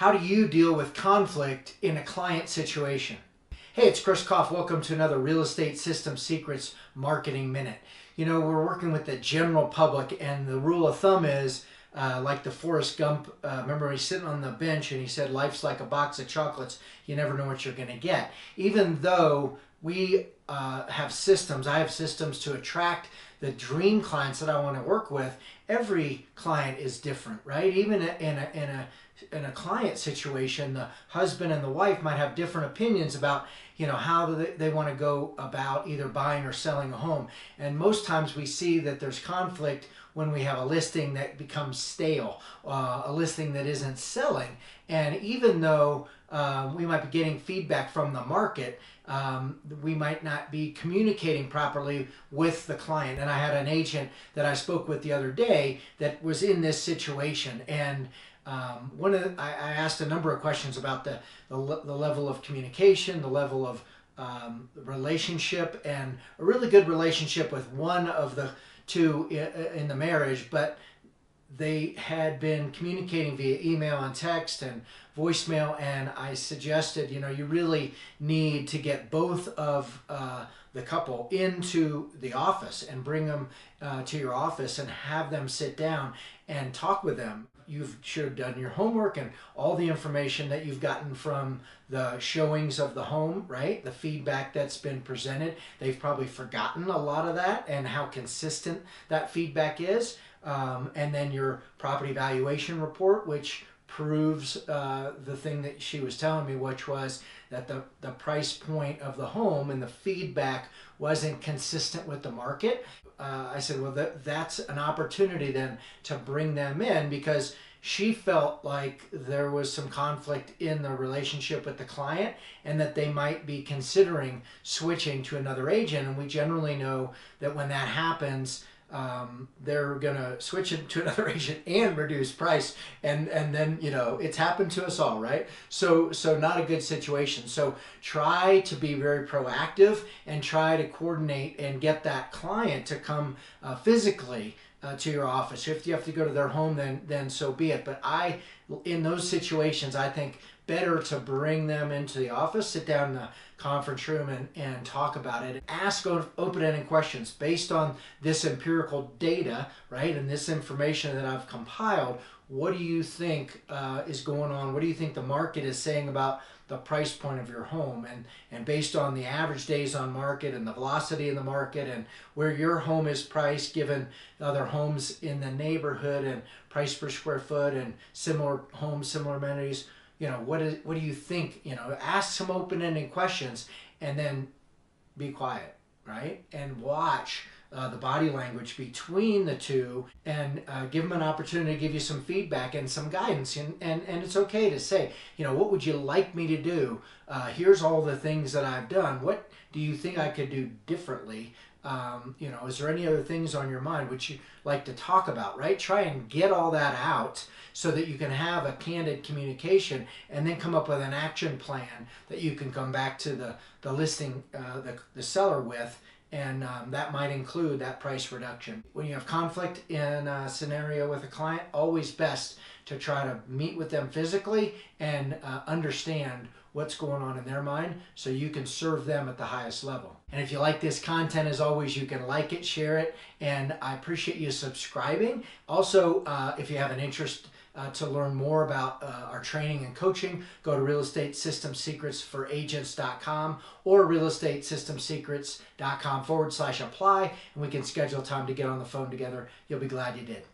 How do you deal with conflict in a client situation? Hey, it's Chris Kopf. Welcome to another Real Estate System Secrets Marketing Minute. You know, we're working with the general public, and the rule of thumb is like the Forrest Gump. Remember, he's sitting on the bench and he said, life's like a box of chocolates. You never know what you're going to get. Even though we have systems, I have systems to attract the dream clients that I want to work with. Every client is different, right? Even in a client situation, the husband and the wife might have different opinions about, you know, how they want to go about either buying or selling a home. And most times we see that there's conflict when we have a listing that becomes stale, a listing that isn't selling. And even though we might be getting feedback from the market, we might not be communicating properly with the client. And I had an agent that I spoke with the other day that was in this situation, and I asked a number of questions about the level of communication, the level of relationship, and a really good relationship with one of the two in the marriage, but they had been communicating via email and text and voicemail, and I suggested, you know, you really need to get both of the couple into the office and bring them to your office and have them sit down and talk with them. You should have done your homework and all the information that you've gotten from the showings of the home, right? The feedback that's been presented. They've probably forgotten a lot of that and how consistent that feedback is. And then your property valuation report, which proves the thing that she was telling me, which was that the price point of the home and the feedback wasn't consistent with the market. I said, well, that's an opportunity then to bring them in, because she felt like there was some conflict in the relationship with the client and that they might be considering switching to another agent. And we generally know that when that happens, they're gonna switch it to another agent and reduce price, and then, you know, it's happened to us all, right? So not a good situation. So try to be very proactive and try to coordinate and get that client to come physically to your office. If you have to go to their home, then so be it. But in those situations, I think better to bring them into the office, sit down in the conference room and talk about it. Ask open-ended questions based on this empirical data, right, and this information that I've compiled. What do you think is going on? What do you think the market is saying about the price point of your home? And based on the average days on market and the velocity in the market and where your home is priced given other homes in the neighborhood and price per square foot and similar homes, similar amenities, you know, what do you think? You know, ask some open-ended questions and then be quiet, right? And watch the body language between the two, and give them an opportunity to give you some feedback and some guidance. And it's okay to say, you know, what would you like me to do? Here's all the things that I've done. What do you think I could do differently? You know, is there any other things on your mind which you like to talk about, right? Try and get all that out so that you can have a candid communication and then come up with an action plan that you can come back to the listing, the seller with, and that might include that price reduction. When you have conflict in a scenario with a client, always best to try to meet with them physically and understand what's going on in their mind so you can serve them at the highest level. And if you like this content, as always, you can like it, share it, and I appreciate you subscribing. Also, if you have an interest to learn more about our training and coaching, go to realestatesystemsecretsforagents.com or realestatesystemsecrets.com/apply, and we can schedule time to get on the phone together. You'll be glad you did.